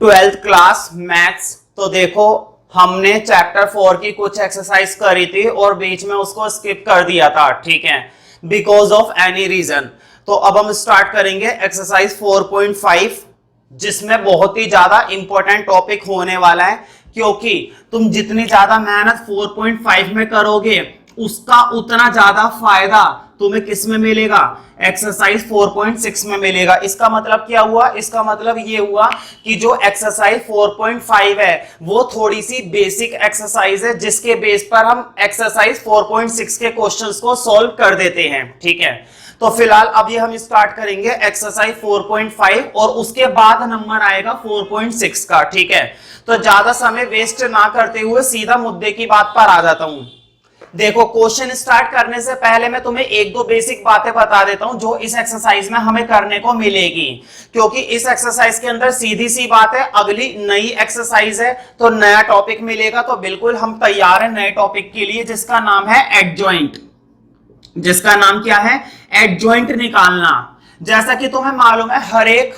Twelfth class maths. तो देखो हमने चैप्टर 4 की कुछ एक्सरसाइज करी थी और बीच में उसको स्किप कर दिया था, ठीक है, बिकॉज ऑफ एनी रीजन। तो अब हम स्टार्ट करेंगे एक्सरसाइज 4.5, जिसमें बहुत ही ज्यादा इंपॉर्टेंट टॉपिक होने वाला है, क्योंकि तुम जितनी ज्यादा मेहनत 4.5 में करोगे उसका उतना ज्यादा फायदा तुम्हें किस में मिलेगा, एक्सरसाइज 4.6 में मिलेगा। इसका मतलब क्या हुआ? इसका मतलब ये हुआ कि जो एक्सरसाइज 4.5 है वो थोड़ी सी बेसिक एक्सरसाइज है, जिसके बेस पर हम एक्सरसाइज 4.6 के क्वेश्चंस को सॉल्व कर देते हैं, ठीक है। तो फिलहाल अभी हम स्टार्ट करेंगे एक्सरसाइज 4.5 और उसके बाद नंबर आएगा 4.6 का, ठीक है। तो ज्यादा समय वेस्ट ना करते हुए सीधा मुद्दे की बात पर आ जाता हूं। देखो, क्वेश्चन स्टार्ट करने से पहले मैं तुम्हें एक दो बेसिक बातें बता देता हूं जो इस एक्सरसाइज में हमें करने को मिलेगी, क्योंकि इस एक्सरसाइज के अंदर सीधी सी बात है, अगली नई एक्सरसाइज है तो नया टॉपिक मिलेगा। तो बिल्कुल हम तैयार हैं नए टॉपिक के लिए, जिसका नाम है एडजॉइंट। जिसका नाम क्या है? एडजॉइंट निकालना। जैसा कि तुम्हें मालूम है, हर एक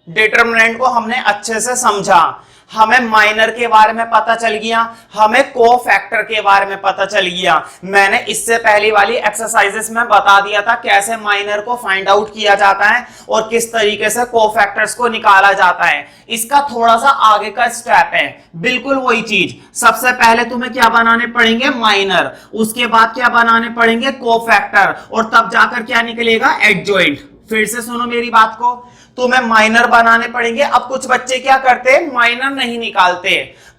डिटरमिनेंट को हमने अच्छे से समझा, हमें माइनर के बारे में पता चल गया, हमें कोफैक्टर के बारे में पता चल गया। मैंने इससे पहली वाली एक्सरसाइजेस में बता दिया था कैसे माइनर को फाइंड आउट किया जाता है और किस तरीके से कोफैक्टर्स को निकाला जाता है। इसका थोड़ा सा आगे का स्टेप है, बिल्कुल वही चीज। सबसे पहले तुम्हें क्या बनाने पड़ेंगे? माइनर। उसके बाद क्या बनाने पड़ेंगे? कोफैक्टर। और तब जाकर क्या निकलेगा? एडजॉइंट। फिर से सुनो मेरी बात को, तुम्हें माइनर बनाने पड़ेंगे। अब कुछ बच्चे क्या करते हैं? माइनर नहीं निकालते।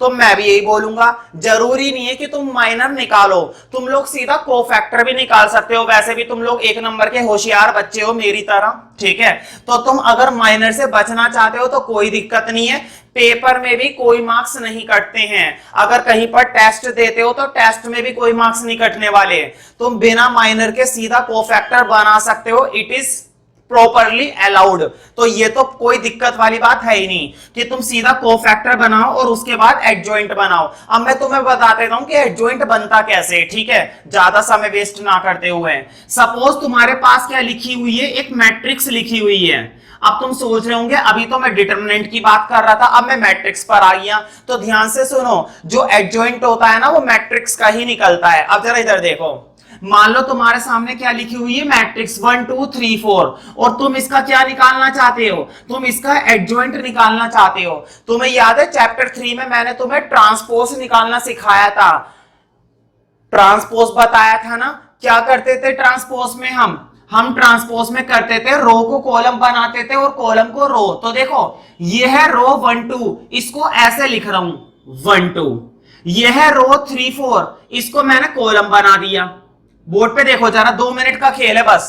तो मैं भी यही बोलूंगा, जरूरी नहीं है कि तुम माइनर निकालो, तुम लोग सीधा कोफैक्टर भी निकाल सकते हो। वैसे भी तुम लोग एक नंबर के होशियार बच्चे हो मेरी तरह, ठीक है। तो तुम अगर माइनर से बचना चाहते हो तो कोई दिक्कत नहीं है, पेपर में भी कोई मार्क्स नहीं कटते हैं। अगर कहीं पर टेस्ट देते हो तो टेस्ट में भी कोई मार्क्स नहीं कटने वाले। तुम बिना माइनर के सीधा कोफैक्टर बना सकते हो, इट इज प्रॉपरली अलाउड। तो ये तो कोई दिक्कत वाली बात है ही नहीं कि तुम सीधा कोफैक्टर बनाओ और उसके बाद एडजॉइंट बनाओ। अब मैं तुम्हें बता देता हूं कि एडजॉइंट बनता कैसे है, ठीक है, ज्यादा समय वेस्ट ना करते हुए। सपोज तुम्हारे पास क्या लिखी हुई है? एक मैट्रिक्स लिखी हुई है। अब तुम सोच रहे होंगे अभी तो मैं डिटरमिनेंट की बात कर रहा था, अब मैं मैट्रिक्स पर आ गया। तो ध्यान से सुनो, जो एडजॉइंट होता है ना वो मैट्रिक्स का ही निकलता है। अब जरा इधर देखो, मान लो तुम्हारे सामने क्या लिखी हुई है? मैट्रिक्स 1 2 3 4, और तुम इसका क्या निकालना चाहते हो? तुम इसका एडजॉइंट निकालना चाहते हो। तुम्हें याद है चैप्टर 3 में मैंने तुम्हें ट्रांसपोज निकालना सिखाया था, ट्रांसपोज बताया था ना। क्या करते थे ट्रांसपोज में? हम ट्रांसपोज में करते थे, रो को कॉलम बनाते थे और कॉलम को रो। तो देखो ये है रो 1 2, इसको ऐसे लिख रहा हूं 1 2। ये है रो 3 4, इसको मैंने कॉलम बना दिया। बोर्ड पे देखो जरा, 2 मिनट का खेल है बस।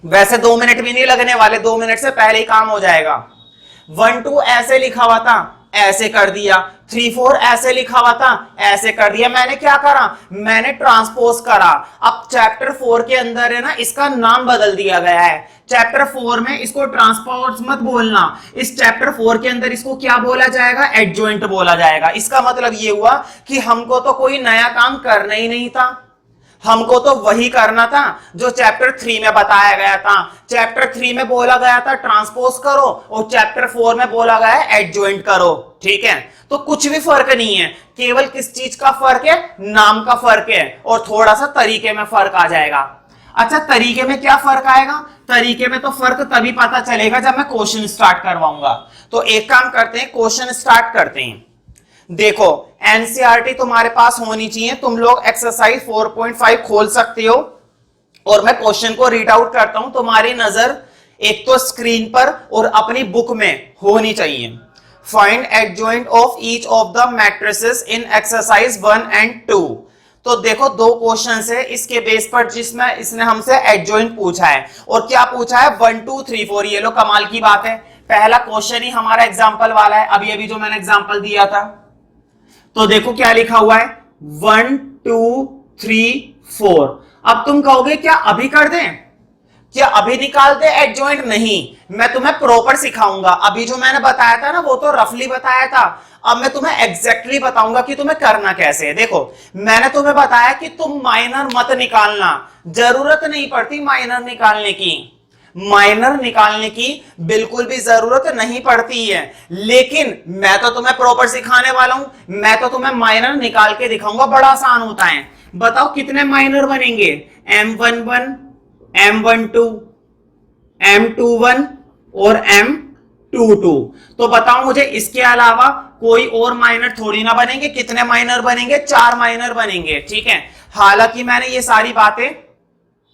वैसे 2 मिनट भी नहीं लगने वाले, 2 मिनट से पहले ही काम हो जाएगा। 1 2 ऐसे लिखा हुआ था, ऐसे कर दिया। 3 4 ऐसे लिखा हुआ था, ऐसे कर दिया। मैंने क्या करा? मैंने ट्रांसपोज करा। अब चैप्टर 4 के अंदर है ना, इसका नाम बदल दिया गया है। चैप्टर 4 में इसको ट्रांसपोज मत बोलना, इस चैप्टर 4 के अंदर इसको क्या बोला जाएगा? एडजॉइंट बोला जाएगा। इसका मतलब ये हुआ कि हमको तो कोई नया काम करना ही नहीं था, हमको तो वही करना था जो चैप्टर 3 में बताया गया था। चैप्टर 3 में बोला गया था ट्रांसपोज करो और चैप्टर 4 में बोला गया है एडजॉइंट करो, ठीक है। तो कुछ भी फर्क नहीं है, केवल किस चीज का फर्क है? नाम का फर्क है, और थोड़ा सा तरीके में फर्क आ जाएगा। अच्छा, तरीके में क्या फर्क आएगा? तरीके में तो फर्क तभी पता चलेगा जब मैं क्वेश्चन स्टार्ट करवाऊंगा। तो एक काम करते हैं, क्वेश्चन स्टार्ट करते हैं। देखो, एनसीईआरटी तुम्हारे पास होनी चाहिए, तुम लोग एक्सरसाइज 4.5 खोल सकते हो और मैं क्वेश्चन को रीड आउट करता हूं। तुम्हारी नजर एक तो स्क्रीन पर और अपनी बुक में होनी चाहिए। Find adjoint of each of the matrices in exercise 1 and 2। तो देखो, 2 क्वेश्चन है इसके बेस पर जिसमें इसने हमसे एडजॉइंट पूछा है। और क्या पूछा है? 1 2 3 4। ये लो कमाल की बात है, पहला क्वेश्चन ही हमारा एग्जाम्पल वाला है, अभी अभी जो मैंने एग्जाम्पल दिया था। तो देखो क्या लिखा हुआ है, 1 2 3 4। अब तुम कहोगे क्या अभी कर दें? क्या अभी निकाल दे एडजॉइंट? नहीं, मैं तुम्हें प्रॉपर सिखाऊंगा। अभी जो मैंने बताया था ना वो तो रफली बताया था, अब मैं तुम्हें एग्जैक्टली बताऊंगा कि तुम्हें करना कैसे है। देखो, मैंने तुम्हें बताया कि तुम माइनर मत निकालना, जरूरत नहीं पड़ती माइनर निकालने की। माइनर निकालने की बिल्कुल भी जरूरत नहीं पड़ती है, लेकिन मैं तो तुम्हें प्रॉपर सिखाने वाला हूं, मैं तो तुम्हें माइनर निकाल के दिखाऊंगा, बड़ा आसान होता है। बताओ कितने माइनर बनेंगे, M11, M12, M21 और M22। तो बताओ मुझे इसके अलावा कोई और माइनर थोड़ी ना बनेंगे। कितने माइनर बनेंगे, 4 माइनर बनेंगे, ठीक है। हालांकि मैंने ये सारी बातें,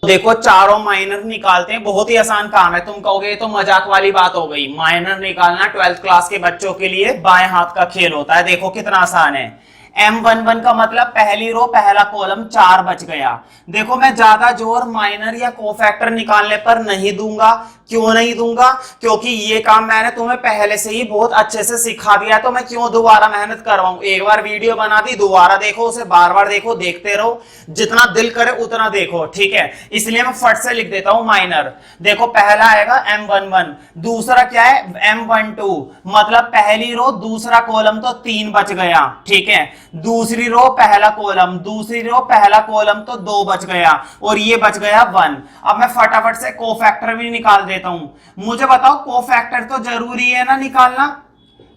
देखो चारों माइनर निकालते हैं, बहुत ही आसान काम है। तुम कहोगे ये तो मजाक वाली बात हो गई, माइनर निकालना 12th क्लास के बच्चों के लिए बाएं हाथ का खेल होता है। देखो कितना आसान है। M11 का मतलब पहली रो पहला कॉलम 4 बच गया। देखो मैं ज्यादा जोर माइनर या कोफैक्टर निकालने पर नहीं दूंगा। क्यों नहीं दूंगा, क्योंकि ये काम मैंने तुम्हें पहले से ही बहुत अच्छे से सिखा दिया, तो मैं क्यों दोबारा मेहनत करवाऊं। एक बार वीडियो बना दी, दोबारा देखो उसे, बार बार देखो, देखते रहो, जितना दिल करे उतना देखो, ठीक है। इसलिए मैं फट से लिख देता हूं माइनर। देखो पहला आएगा M11, दूसरा क्या है M12, मतलब पहली रो दूसरा कॉलम तो 3 बच गया, ठीक है। दूसरी रो पहला कॉलम, दूसरी रो पहला कॉलम तो 2 बच गया, और ये बच गया 1। अब मैं फटाफट से कोफैक्टर भी निकाल देता हूं। मुझे बताओ कोफैक्टर तो जरूरी है ना निकालना।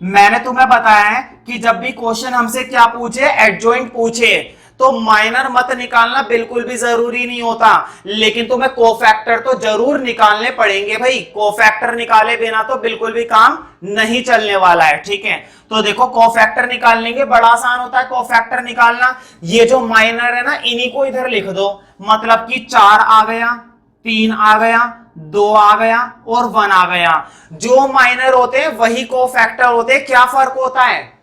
मैंने तुम्हें बताया है कि जब भी क्वेश्चन हमसे क्या पूछे, एडजॉइंट पूछे, तो माइनर मत निकालना बिल्कुल भी जरूरी नहीं होता, लेकिन तुम्हें कोफैक्टर तो जरूर निकालने पड़ेंगे भाई। कोफैक्टर निकाले बिना तो बिल्कुल भी काम नहीं चलने वाला है, ठीक है। तो देखो कोफैक्टर निकाल लेंगे, बड़ा आसान होता है कोफैक्टर निकालना। ये जो माइनर है ना, इन्हीं को इधर लिख दो, मतलब कि 4 आ गया, 3 आ गया, 2 आ गया और 1 आ गया। जो माइनर होते हैं वही कोफैक्टर होते हैं। क्या फर्क होता है,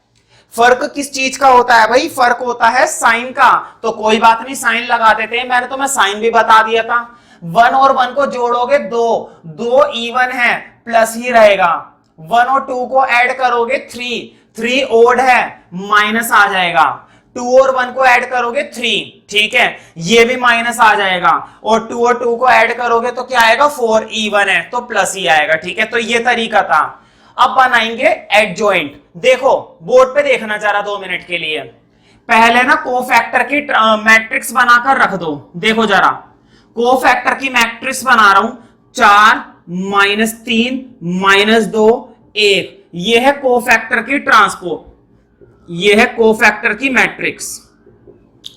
फर्क किस चीज का होता है भाई, फर्क होता है साइन का। तो कोई बात नहीं, साइन लगा देते हैं, मैंने तुम्हें साइन भी बता दिया था। 1 और 1 को जोड़ोगे 2 इवन है, प्लस ही रहेगा। 1 और 2 को ऐड करोगे 3 ओड है, माइनस आ जाएगा। 2 और 1 को ऐड करोगे 3, ठीक है, ये भी माइनस आ जाएगा। और 2 और 2 को ऐड करोगे तो क्या आएगा, 4 इवन है तो प्लस ही आएगा, ठीक है। तो ये तरीका था। अब बनाएंगे एडजॉइंट। देखो बोर्ड पे देखना जरा 2 मिनट के लिए। पहले ना कोफैक्टर की मैट्रिक्स बनाकर रख दो। देखो जरा, कोफैक्टर की मैट्रिक्स बना रहा हूं, 4 -3 -2 1। ये है कोफैक्टर की ट्रांसपोज, ये है कोफैक्टर की मैट्रिक्स।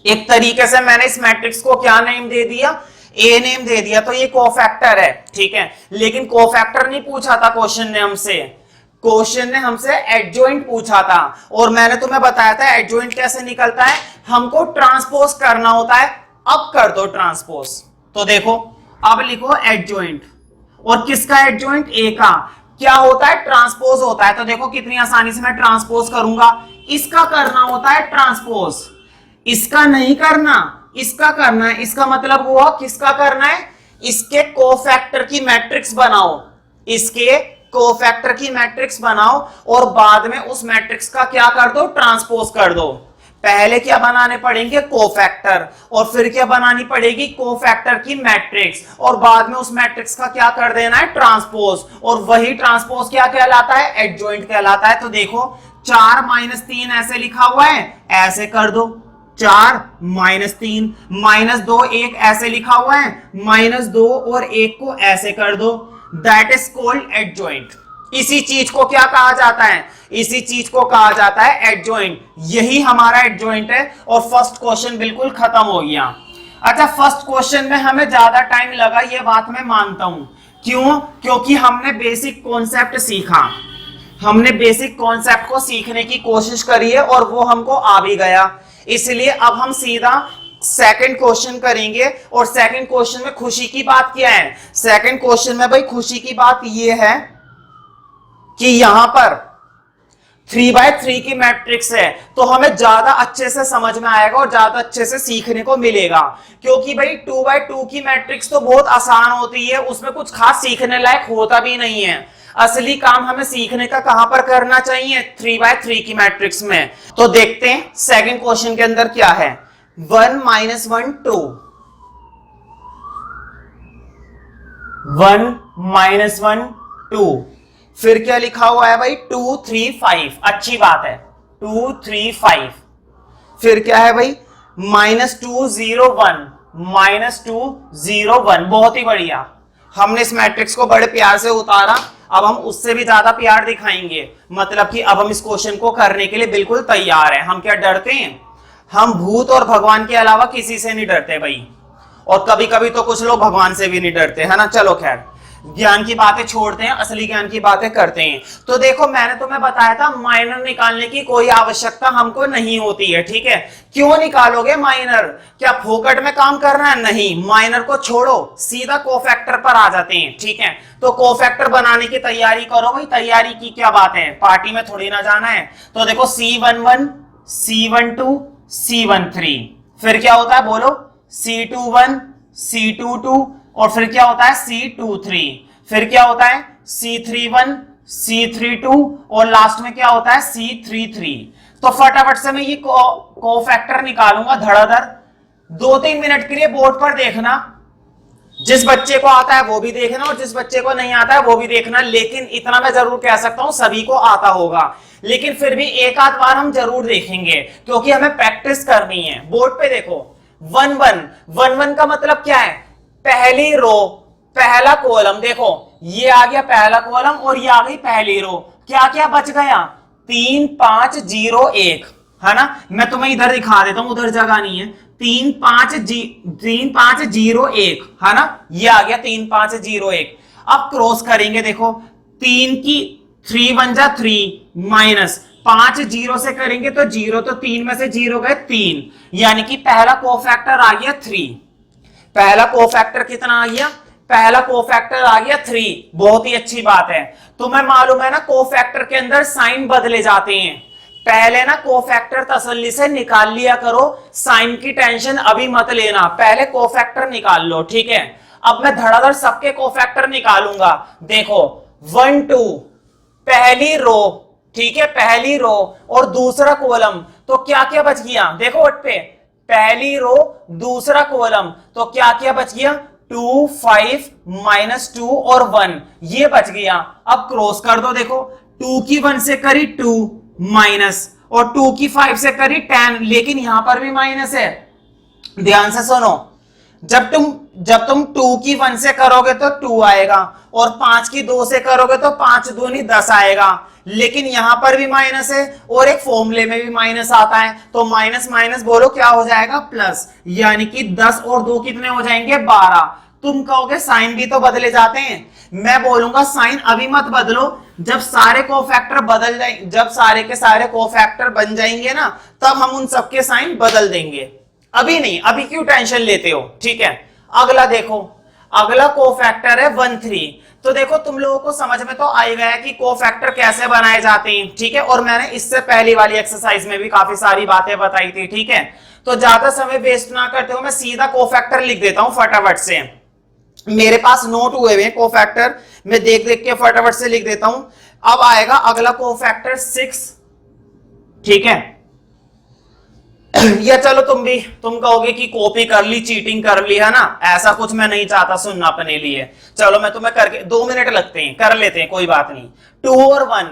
एक तरीके से मैंने इस मैट्रिक्स को क्या नेम दे दिया, ए नेम दे दिया, तो ये कोफैक्टर है, ठीक है। लेकिन कोफैक्टर नहीं पूछा था क्वेश्चन ने हमसे, क्वेश्चन ने हमसे एडजॉइंट पूछा था। और मैंने तुम्हें बताया था एडजॉइंट कैसे निकलता है, हमको ट्रांसपोज करना होता है। अब कर दो ट्रांसपोज। तो देखो अब लिखो एडजॉइंट, और किसका एडजॉइंट, ए का। क्या होता है, ट्रांसपोज होता है। तो देखो कितनी आसानी से मैं ट्रांसपोज करूंगा। इसका करना होता है ट्रांसपोज, इसका नहीं करना, इसका करना है। इसका मतलब हुआ किसका करना है, इसके कोफैक्टर की मैट्रिक्स बनाओ, इसके कोफैक्टर की मैट्रिक्स बनाओ, और बाद में उस मैट्रिक्स का क्या कर दो, ट्रांसपोज कर दो। पहले क्या बनाने पड़ेंगे, कोफैक्टर, और फिर क्या बनानी पड़ेगी, कोफैक्टर की मैट्रिक्स, और बाद में उस मैट्रिक्स का क्या कर देना है, ट्रांसपोज। और वही ट्रांसपोज क्या कहलाता है, एडजॉइंट कहलाता है। तो देखो 4 -3 ऐसे लिखा हुआ है, ऐसे कर दो, 4 -3 -2 1 ऐसे लिखा हुआ है, -2 और 1 को ऐसे कर दो। That is called adjoint. इसी चीज को क्या कहा जाता है, इसी चीज को कहा जाता है एडजॉइंट। यही हमारा एडजॉइंट है। और फर्स्ट क्वेश्चन बिल्कुल खत्म हो गया। अच्छा, फर्स्ट क्वेश्चन में हमें ज्यादा टाइम लगा, ये बात मैं मानता हूं। क्यों, क्योंकि हमने बेसिक कॉन्सेप्ट सीखा, हमने बेसिक कॉन्सेप्ट को सीखने की कोशिश करी है, और वो हमको आ भी गया। इसलिए अब हम सीधा सेकंड क्वेश्चन करेंगे। और सेकंड क्वेश्चन में खुशी की बात क्या है, सेकंड क्वेश्चन में भाई खुशी की बात यह है कि यहां पर 3/3 की मैट्रिक्स है, तो हमें ज्यादा अच्छे से समझ में आएगा और ज्यादा अच्छे से सीखने को मिलेगा। क्योंकि भाई 2/2 की मैट्रिक्स तो बहुत आसान होती है, उसमें कुछ खास सीखने लायक होता भी नहीं है। असली काम हमें सीखने का कहां पर करना चाहिए, 3/3 की मैट्रिक्स में। तो देखते हैं सेकंड क्वेश्चन के अंदर क्या है। 1 - 1 2, 1 - 1 2, फिर क्या लिखा हुआ है भाई 2 3 5, अच्छी बात है, 2 3 5। फिर क्या है भाई -2 0 1, -2 0 1, बहुत ही बढ़िया। हमने इस मैट्रिक्स को बड़े प्यार से उतारा, अब हम उससे भी ज्यादा प्यार दिखाएंगे। मतलब कि अब हम इस क्वेश्चन को करने के लिए बिल्कुल तैयार हैं। हम क्या डरते हैं? हम भूत और भगवान के अलावा किसी से नहीं डरते भाई, और कभी कभी तो कुछ लोग भगवान से भी नहीं डरते, है ना। चलो खैर, ज्ञान की बातें छोड़ते हैं, असली ज्ञान की बातें करते हैं। तो देखो, मैंने तुम्हें बताया था माइनर निकालने की कोई आवश्यकता हमको नहीं होती है, ठीक है। क्यों निकालोगे माइनर? क्या फोकट में काम करना है? नहीं, माइनर को छोड़ो, सीधा कोफैक्टर पर आ जाते हैं, ठीक है। तो कोफैक्टर बनाने की तैयारी करो भाई। तैयारी की क्या बात है, पार्टी में थोड़ी ना जाना है। तो देखो C11, C12, C13, फिर क्या होता है बोलो? C21, C22, और फिर क्या होता है? C23, फिर क्या होता है? C31, C32, और लास्ट में क्या होता है? C33। तो फटाफट से मैं ये कोफैक्टर निकालूंगा धड़ाधड़। 2-3 मिनट के लिए बोर्ड पर देखना, जिस बच्चे को आता है वो भी देखना और जिस बच्चे को नहीं आता है वो भी देखना। लेकिन इतना मैं जरूर कह सकता हूं, सभी को आता होगा, लेकिन फिर भी एक आध बार हम जरूर देखेंगे, क्योंकि हमें प्रैक्टिस करनी है। बोर्ड पे देखो, 1-1 का मतलब क्या है? पहली रो, पहला कॉलम। देखो, ये आ गया पहला कॉलम और ये आ गई पहली रो। क्या क्या बच गया? 3 5 0 1, है ना। मैं तुम्हें इधर दिखा देता हूं, उधर जगह नहीं है। 3 5 0 1, है ना। ये आ गया 3 5 0 1। अब क्रॉस करेंगे, देखो 3 की 3 1 जा 3 माइनस 5 0 से करेंगे तो 0, तो 3 में से 0 गए 3, यानी कि पहला कोफैक्टर आ गया 3। पहला कोफैक्टर कितना आ गया? पहला कोफैक्टर आ गया 3। बहुत ही अच्छी बात है। तुम्हें मालूम है ना, कोफैक्टर के अंदर साइन बदले जाते हैं। पहले ना कोफैक्टर तसल्ली से निकाल लिया करो, साइन की टेंशन अभी मत लेना, पहले कोफैक्टर निकाल लो, ठीक है। अब मैं धड़ाधड़ सबके कोफैक्टर निकालूंगा। देखो 1 2, पहली रो, ठीक है, पहली रो और दूसरा कॉलम, तो क्या क्या बच गया? देखो वट पे, पहली रो दूसरा कॉलम, तो क्या क्या बच गया? 2 5 -2 और 1, ये बच गया। अब क्रॉस कर दो, देखो 2 की 1 से करी 2 माइनस, और 2 की 5 से करी 10, लेकिन यहां पर भी माइनस है। ध्यान से सुनो, जब तुम 2 की 1 से करोगे तो 2 आएगा, और 5 की 2 से करोगे तो 5 दूनी 10 आएगा, लेकिन यहां पर भी माइनस है और एक फॉर्मूले में भी माइनस आता है, तो माइनस माइनस बोलो क्या हो जाएगा? प्लस, यानी कि 10 और 2 कितने हो जाएंगे? 12। तुम कहोगे साइन भी तो बदले जाते हैं। मैं बोलूंगा साइन अभी मत बदलो, जब सारे कोफैक्टर बदल जाए, जब सारे के सारे कोफैक्टर बन जाएंगे ना, तब हम उन सबके साइन बदल देंगे। अभी नहीं, अभी क्यों टेंशन लेते हो, ठीक है। अगला देखो, अगला कोफैक्टर है 1 3। तो देखो तुम लोगों को समझ में तो आ गया है कि कोफैक्टर कैसे बनाए जाते हैं, ठीक है। और मैंने इससे पहली वाली एक्सरसाइज में भी काफी सारी बातें बताई थी, ठीक है। तो ज्यादा समय वेस्ट ना करते हो, मैं सीधा कोफैक्टर लिख देता हूं फटाफट से। मेरे पास नोट हुए हुए कोफैक्टर, मैं देख देख के फटाफट से लिख देता हूं। अब आएगा अगला कोफैक्टर 6, ठीक है। या चलो तुम कहोगे कि कॉपी कर ली, चीटिंग कर ली, है ना। ऐसा कुछ मैं नहीं चाहता सुनना अपने लिए। चलो मैं तुम्हें करके 2 मिनट लगते हैं, कर लेते हैं, कोई बात नहीं। 2 और 1,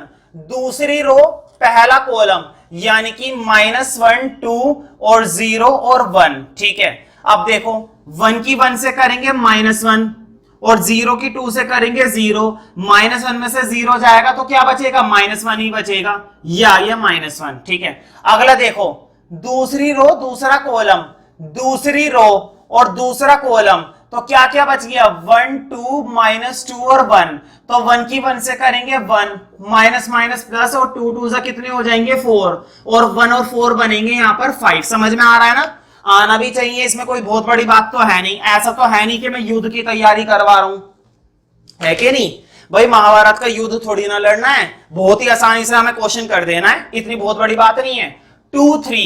दूसरी रो पहला कॉलम, यानी कि -1 2 और 0 और 1, ठीक है। अब देखो 1 की 1 से करेंगे -1 और 0 की 2 से करेंगे 0, -1 में से 0 जाएगा तो क्या बचेगा? -1 ही बचेगा, या ये -1, ठीक है। अगला देखो, दूसरी रो दूसरा कॉलम, दूसरी रो और दूसरा कॉलम, तो क्या क्या बच गया? 1 2 -2 और 1, तो 1 की 1 से करेंगे 1, माइनस माइनस प्लस, और 2 2 कितने हो जाएंगे? 4, और 1 और 4 बनेंगे यहाँ पर 5। समझ में आ रहा है ना? आना भी चाहिए, इसमें कोई बहुत बड़ी बात तो है नहीं। ऐसा तो है नहीं कि मैं युद्ध की तैयारी करवा रहा हूं, है कि नहीं भाई। महाभारत का युद्ध थोड़ी ना लड़ना है, बहुत ही आसानी से हमें क्वेश्चन कर देना है, इतनी बहुत बड़ी बात नहीं है। 2 3,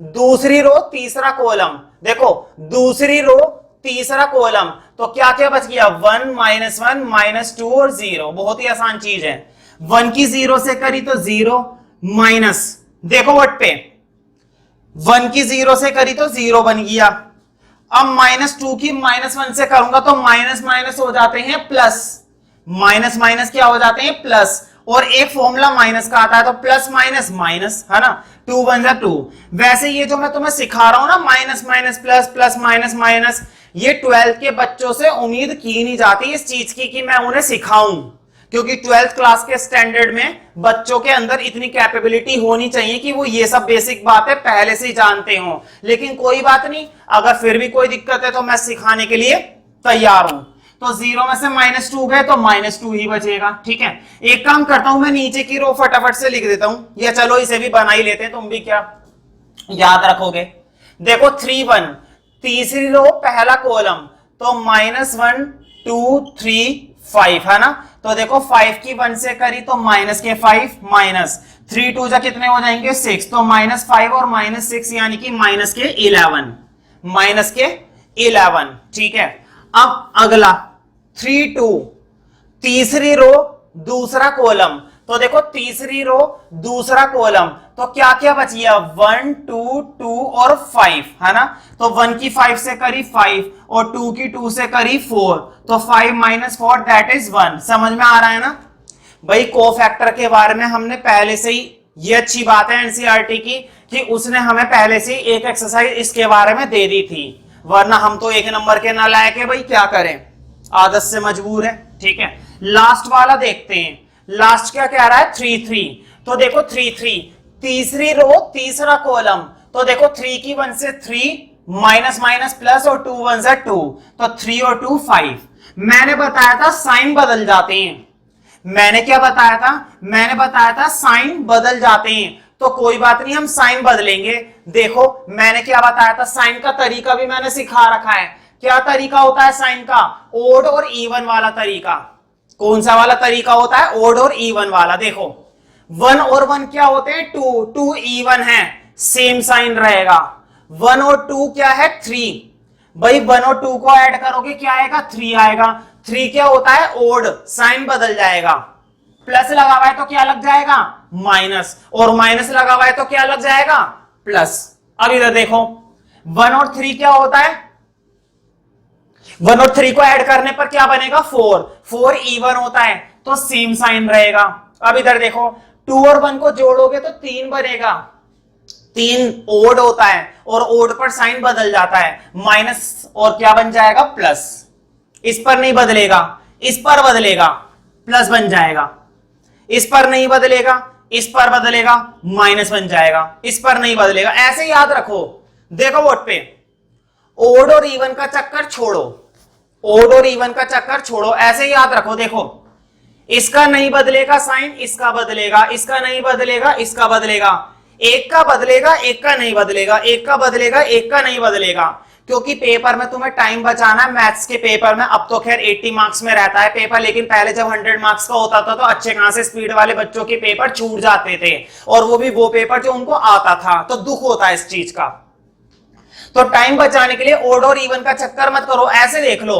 दूसरी रो तीसरा कॉलम, देखो दूसरी रो तीसरा कॉलम, तो क्या क्या बच गया? 1 -1 -2 और 0। बहुत ही आसान चीज है। 1 की 0 से करी तो 0 माइनस, देखो वट पे 1 की 0 से करी तो 0 बन गया। अब -2 की -1 से करूंगा तो माइनस माइनस हो जाते हैं प्लस, माइनस माइनस क्या हो जाते हैं? प्लस, और एक फॉर्मूला माइनस का आता है तो प्लस माइनस माइनस, है ना। 2 1 जा 2। वैसे ये जो मैं तुम्हें सिखा रहा हूं ना, minus minus plus, plus minus minus, ये 12th के बच्चों से उम्मीद की नहीं जाती इस चीज की कि मैं उन्हें सिखाऊं, क्योंकि 12th क्लास के स्टैंडर्ड में बच्चों के अंदर इतनी कैपेबिलिटी होनी चाहिए कि वो ये सब बेसिक बातें पहले से ही जानते हो। लेकिन कोई बात नहीं, अगर फिर भी कोई दिक्कत है तो मैं सिखाने के लिए तैयार हूं। तो 0 में से -2 गए तो -2 ही बचेगा। ठीक है, एक काम करता हूं, मैं नीचे की रो फटाफट से लिख देता हूं, या चलो इसे भी बना ही लेते हैं, तुम भी क्या याद रखोगे। देखो 3 1, तीसरी रो पहला कॉलम, तो -1 2 3 5 है ना। तो देखो 5 की 1 से करी तो माइनस के 5, माइनस 3 2 जा कितने हो जाएंगे 6, तो -5 और -6 यानी कि माइनस के 11, माइनस के 11। ठीक है, अब अगला 3 2, तीसरी रो दूसरा कॉलम, तो देखो तीसरी रो दूसरा कॉलम, तो क्या क्या बच गया 1 2 2 और 5 है ना। तो 1 की 5 से करी 5 और 2 की 2 से करी 4, तो 5 - 4 दैट इज 1। समझ में आ रहा है ना भाई। कोफैक्टर के बारे में हमने पहले से ही, ये अच्छी बात है एनसीईआरटी की कि उसने हमें पहले से ही एक एक्सरसाइज इसके बारे में दे दी थी, वरना हम तो एक नंबर के नालायक है भाई, क्या करें, आदत से मजबूर है। ठीक है, लास्ट वाला देखते हैं, लास्ट क्या कह रहा है 3 3, तो देखो 3 3, तीसरी रो तीसरा कॉलम, तो देखो 3 की 1 से 3, माइनस माइनस प्लस और 2 1 से 2, तो 3 और 2 5। मैंने बताया था साइन बदल जाते हैं, मैंने क्या बताया था, मैंने बताया था साइन बदल जाते हैं, तो कोई बात नहीं, हम साइन बदलेंगे। देखो मैंने क्या बताया था, साइन का तरीका भी मैंने सिखा रखा है। क्या तरीका होता है साइन का, ओड और इवन वाला तरीका। कौन सा वाला तरीका होता है, ओड और इवन वाला। देखो 1 और 1 क्या होते हैं 2, 2 इवन है, सेम साइन रहेगा। 1 और 2 क्या है 3, भाई 1 और 2 को ऐड करोगे क्या आएगा 3 आएगा। 3 क्या होता है ओड, साइन बदल जाएगा। प्लस लगा हुआ है तो क्या लग जाएगा माइनस, और माइनस लगा हुआ है तो क्या लग जाएगा प्लस। अब इधर देखो 1 और 3 क्या होता है, 1 और 3 को ऐड करने पर क्या बनेगा 4, 4 इवन होता है तो सेम साइन रहेगा। अब इधर देखो 2 और 1 को जोड़ोगे तो 3 बनेगा, 3 ओड होता है और ओड पर साइन बदल जाता है, माइनस और क्या बन जाएगा प्लस। इस पर नहीं बदलेगा, इस पर बदलेगा, प्लस बन जाएगा। इस पर नहीं बदलेगा, इस पर बदलेगा, माइनस बन जाएगा। इस पर नहीं बदलेगा, ऐसे याद रखो। देखो बोर्ड पे, ओड और इवन का चक्कर छोड़ो, ओड और इवन का चक्कर छोड़ो, ऐसे याद रखो। देखो इसका नहीं बदलेगा साइन, इसका बदलेगा, इसका नहीं बदलेगा, इसका बदलेगा, एक का बदलेगा, एक का नहीं बदलेगा, एक का बदलेगा, एक का नहीं बदलेगा। क्योंकि पेपर में तुम्हें टाइम बचाना है, मैथ्स के पेपर में। अब तो खैर 80 मार्क्स में रहता है पेपर, लेकिन पहले जब 100 मार्क्स का होता था तो अच्छे खासे स्पीड वाले बच्चों के पेपर छूट जाते थे, और वो भी वो पेपर जो उनको आता था, तो दुख होता है इस चीज का। तो टाइम बचाने के लिए ओड और इवन का चक्कर मत करो, ऐसे देख लो,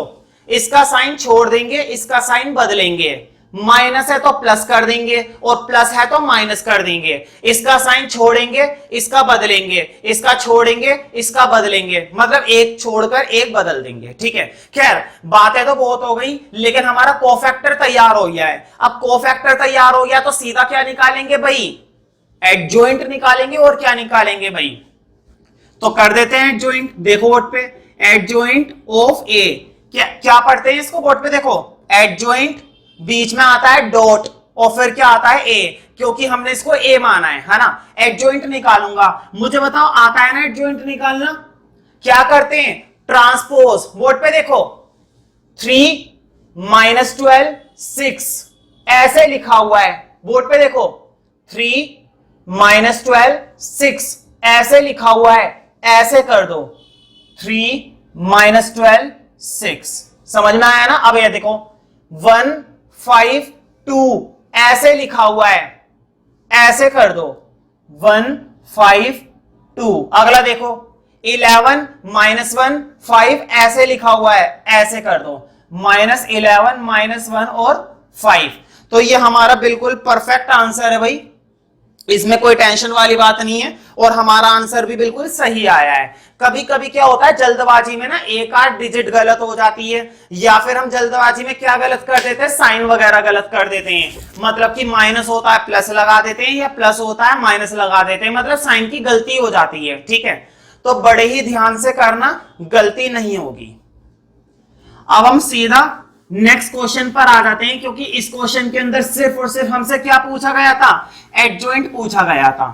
इसका साइन छोड़ देंगे, इसका साइन बदलेंगे, माइनस है तो प्लस कर देंगे और प्लस है तो माइनस कर देंगे। इसका साइन छोड़ेंगे, इसका बदलेंगे, इसका छोड़ेंगे, इसका बदलेंगे, मतलब एक छोड़कर एक बदल देंगे। ठीक है, खैर बातें तो बहुत हो गई, लेकिन हमारा कोफैक्टर तैयार हो गया है। अब कोफैक्टर तैयार हो गया तो सीधा क्या निकालेंगे भाई, एडजॉइंट निकालेंगे। और क्या निकालेंगे भाई, तो कर देते हैं एडजॉइंट। देखो बोर्ड पे, एडजॉइंट ऑफ ए, क्या पढ़ते हैं इसको बोर्ड पे, देखो एडजॉइंट, बीच में आता है डॉट और फिर क्या आता है ए, क्योंकि हमने इसको ए माना है ना। एडजॉइंट निकालूंगा, मुझे बताओ आता है ना एडजॉइंट निकालना, क्या करते हैं ट्रांसपोज। बोर्ड पे देखो 3 - 12 6 ऐसे लिखा हुआ है, बोर्ड पे देखो 3 - 12 6 ऐसे लिखा हुआ है, ऐसे कर दो 3 - 12 6। समझ में आया ना। अब ये देखो 1 5 2 ऐसे लिखा हुआ है, ऐसे कर दो 1 5 2। अगला देखो 11 - 1 5 ऐसे लिखा हुआ है, ऐसे कर दो -11 -1 और 5। तो ये हमारा बिल्कुल परफेक्ट आंसर है भाई, इसमें कोई टेंशन वाली बात नहीं है, और हमारा आंसर भी बिल्कुल सही आया है। कभी कभी क्या होता है जल्दबाजी में ना एक आध डिजिट गलत हो जाती है, या फिर हम जल्दबाजी में क्या गलत कर देते हैं, साइन वगैरह गलत कर देते हैं। मतलब कि माइनस होता है प्लस लगा देते हैं, या प्लस होता है माइनस लगा देते हैं, मतलब साइन की गलती हो जाती है। ठीक है, तो बड़े ही ध्यान से करना, गलती नहीं होगी। अब हम सीधा नेक्स्ट क्वेश्चन पर आ जाते हैं, क्योंकि इस क्वेश्चन के अंदर सिर्फ और सिर्फ हमसे क्या पूछा गया था, एडजॉइंट पूछा गया था।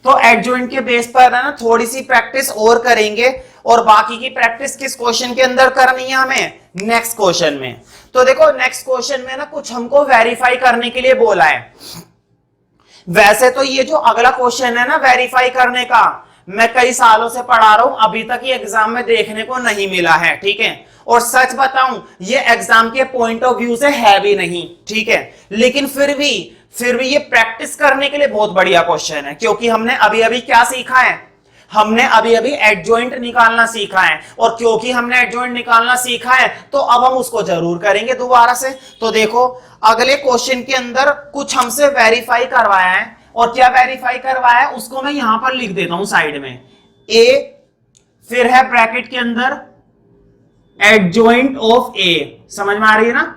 तो एडजॉइंट के बेस पर है ना थोड़ी सी प्रैक्टिस और करेंगे, और बाकी की प्रैक्टिस किस क्वेश्चन के अंदर करनी है हमें, नेक्स्ट क्वेश्चन में। तो देखो नेक्स्ट क्वेश्चन में ना कुछ हमको वेरीफाई करने के लिए बोला है। वैसे तो ये जो अगला क्वेश्चन है ना वेरीफाई करने का, मैं कई सालों से पढ़ा रहा हूं, अभी तक ये एग्जाम में देखने को नहीं मिला है, ठीक है। और सच बताऊं ये एग्जाम के पॉइंट ऑफ व्यू से है भी नहीं, ठीक है, लेकिन फिर भी ये प्रैक्टिस करने के लिए बहुत बढ़िया क्वेश्चन है, क्योंकि हमने अभी अभी क्या सीखा है, हमने अभी अभी एडजॉइंट निकालना सीखा है, और क्योंकि हमने एडजॉइंट निकालना सीखा है तो अब हम उसको जरूर करेंगे दोबारा से। तो देखो अगले क्वेश्चन के अंदर कुछ हमसे वेरीफाई करवाया है, और क्या वेरीफाई करवाया है उसको मैं यहां पर लिख देता हूं साइड में, ए, फिर है ब्रैकेट के अंदर एडजॉइंट ऑफ ए, समझ में आ रही है ना,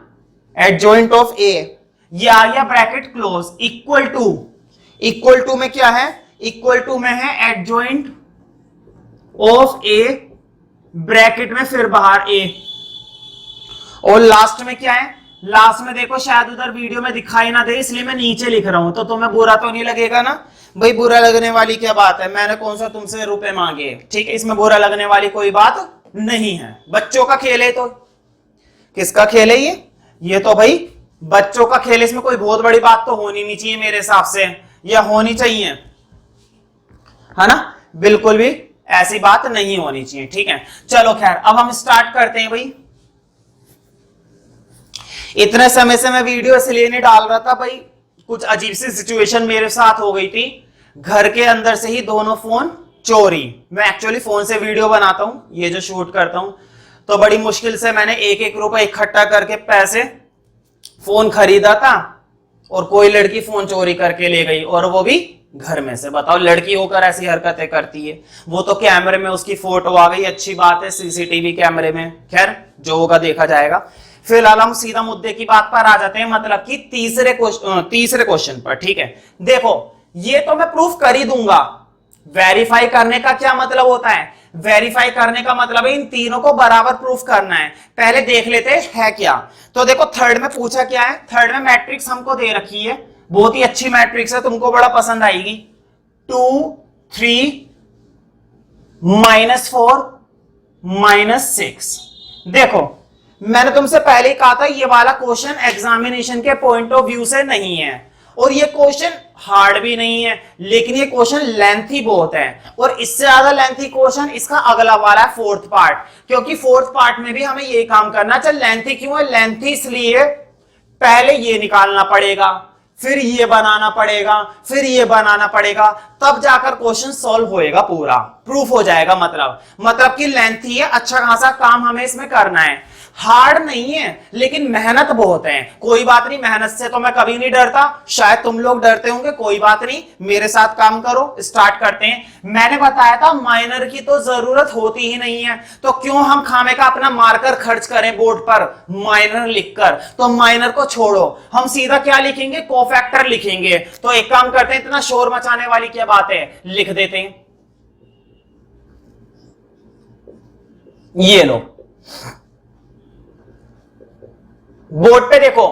एडजॉइंट ऑफ ए, ये आ गया ब्रैकेट क्लोज, इक्वल टू में क्या है, इक्वल टू में है एडजॉइंट ऑफ ए, ब्रैकेट में फिर बाहर ए, और लास्ट में क्या है, लास्ट में देखो शायद उधर वीडियो में दिखाई ना दे इसलिए मैं नीचे लिख रहा हूं, तो तुम्हें बुरा तो नहीं लगेगा ना, भाई बुरा लगने वाली क्या बात है, मैंने कौन सा तुमसे रुपए मांगे, ठीक है, इसमें बुरा लगने वाली कोई बात नहीं है, बच्चों का खेल है। तो किसका खेल है ये तो भाई बच्चों का खेल, इसमें कोई बहुत बड़ी बात तो होनी नहीं चाहिए मेरे हिसाब से, या होनी चाहिए, है ना, बिल्कुल भी ऐसी बात नहीं होनी चाहिए, ठीक है। चलो खैर अब हम स्टार्ट करते हैं भाई। इतने समय से मैं वीडियो इसलिए नहीं डाल रहा था भाई, कुछ अजीब सी सिचुएशन मेरे साथ हो गई थी, घर के अंदर से ही दोनों फोन चोरी। मैं एक्चुअली फोन से वीडियो बनाता हूं, ये जो शूट करता हूं, तो बड़ी मुश्किल से मैंने एक एक रुपए इकट्ठा करके पैसे फोन खरीदा था, और कोई लड़की फोन चोरी करके ले गई, और वो भी घर में से। बताओ लड़की होकर ऐसी हरकतें करती है, वो तो कैमरे में उसकी फोटो आ गई, अच्छी बात है, सीसीटीवी कैमरे में, खैर जो होगा देखा जाएगा। फिलहाल हम सीधा मुद्दे की बात पर आ जाते हैं, मतलब कि तीसरे क्वेश्चन पर, ठीक है। देखो ये तो मैं प्रूफ कर ही दूंगा, वेरीफाई करने का क्या मतलब होता है, वेरीफाई करने का मतलब है इन तीनों को बराबर प्रूफ करना है। पहले देख लेते हैं क्या। तो देखो थर्ड में पूछा क्या है, थर्ड में मैट्रिक्स हमको दे रखी है, बहुत ही अच्छी मैट्रिक्स है, तुमको बड़ा पसंद आएगी, 2 3 -4 -6। देखो मैंने तुमसे पहले ही कहा था ये वाला क्वेश्चन एग्जामिनेशन के पॉइंट ऑफ व्यू से नहीं है, और ये क्वेश्चन हार्ड भी नहीं है, लेकिन ये क्वेश्चन लेंथी बहुत है, और इससे ज्यादा लेंथी क्वेश्चन इसका अगला वाला है फोर्थ पार्ट, क्योंकि फोर्थ पार्ट में भी हमें ये काम करना चाहिए। लेंथी क्यों है, लेंथी इसलिए पहले ये निकालना पड़ेगा, फिर ये बनाना पड़ेगा, फिर ये बनाना पड़ेगा, तब जाकर क्वेश्चन सॉल्व होएगा, पूरा प्रूफ हो जाएगा। मतलब कि लेंथी है, अच्छा खासा काम हमें इसमें करना है, हार्ड नहीं है लेकिन मेहनत बहुत है। कोई बात नहीं, मेहनत से तो मैं कभी नहीं डरता, शायद तुम लोग डरते होंगे, कोई बात नहीं, मेरे साथ काम करो। स्टार्ट करते हैं। मैंने बताया था माइनर की तो जरूरत होती ही नहीं है, तो क्यों हम खामे का अपना मार्कर खर्च करें बोर्ड पर माइनर लिखकर। तो माइनर को छोड़ो, हम सीधा क्या लिखेंगे, कोफैक्टर लिखेंगे। तो एक काम करते हैं, इतना शोर मचाने वाली क्या बात है, लिख देते हैं, ये लो बोर्ड पे। देखो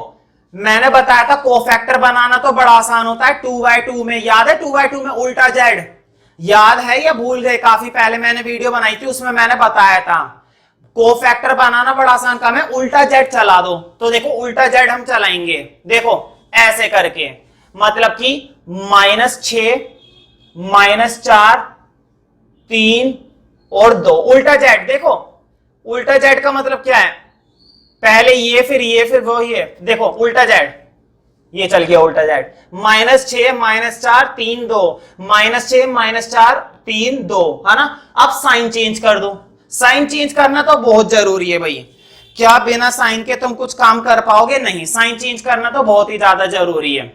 मैंने बताया था कोफैक्टर बनाना तो बड़ा आसान होता है, 2/2 में, याद है 2/2 में उल्टा जेड, याद है या भूल गए, काफी पहले मैंने वीडियो बनाई थी उसमें मैंने बताया था कोफैक्टर बनाना बड़ा आसान काम है, उल्टा जेड चला दो। तो देखो उल्टा जेड हम चलाएंगे, देखो ऐसे करके, मतलब कि -6 -4 3 और 2 उल्टा जेड। देखो उल्टा जेड का मतलब क्या है, पहले ये फिर वो ये, देखो उल्टा जेड, ये चल गया उल्टा जेड, -6 -4 3 2, -6 -4 3 2, है ना। अब साइन चेंज कर दो, साइन चेंज करना तो बहुत जरूरी है भाई, क्या बिना साइन के तुम कुछ काम कर पाओगे, नहीं, साइन चेंज करना तो बहुत ही ज्यादा जरूरी है,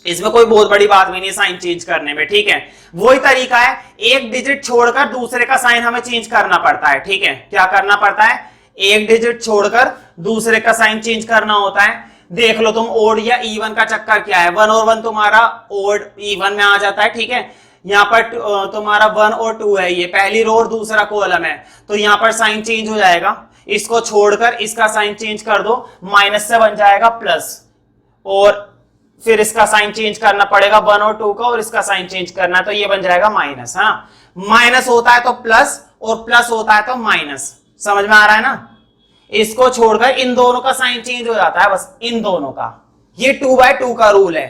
इसमें कोई बहुत बड़ी बात भी नहीं साइन चेंज करने में, ठीक है। वही तरीका है, एक डिजिट छोड़कर दूसरे का साइन हमें चेंज करना पड़ता है, ठीक है। क्या करना पड़ता है, एक डिजिट छोड़कर दूसरे का साइन चेंज करना होता है। देख लो तुम ओड या इवन का चक्कर क्या है, 1 और 1 तुम्हारा ओड इवन में आ जाता है, ठीक है। यहाँ पर तुम्हारा 1 और 2 है, ये पहली रो और दूसरा कॉलम है, तो यहाँ पर साइन चेंज हो जाएगा। इसको छोड़कर इसका साइन चेंज कर दो, माइनस से बन जाएगा प्लस, और फिर इसका साइन चेंज करना पड़ेगा 1 और 2 का, और इसका साइन चेंज करना है तो ये बन जाएगा माइनस, है ना। माइनस होता है तो प्लस, और प्लस होता है तो माइनस, समझ में आ रहा है ना। इसको छोड़कर इन दोनों का साइन चेंज हो जाता है, बस इन दोनों का। ये 2/2 का रूल है।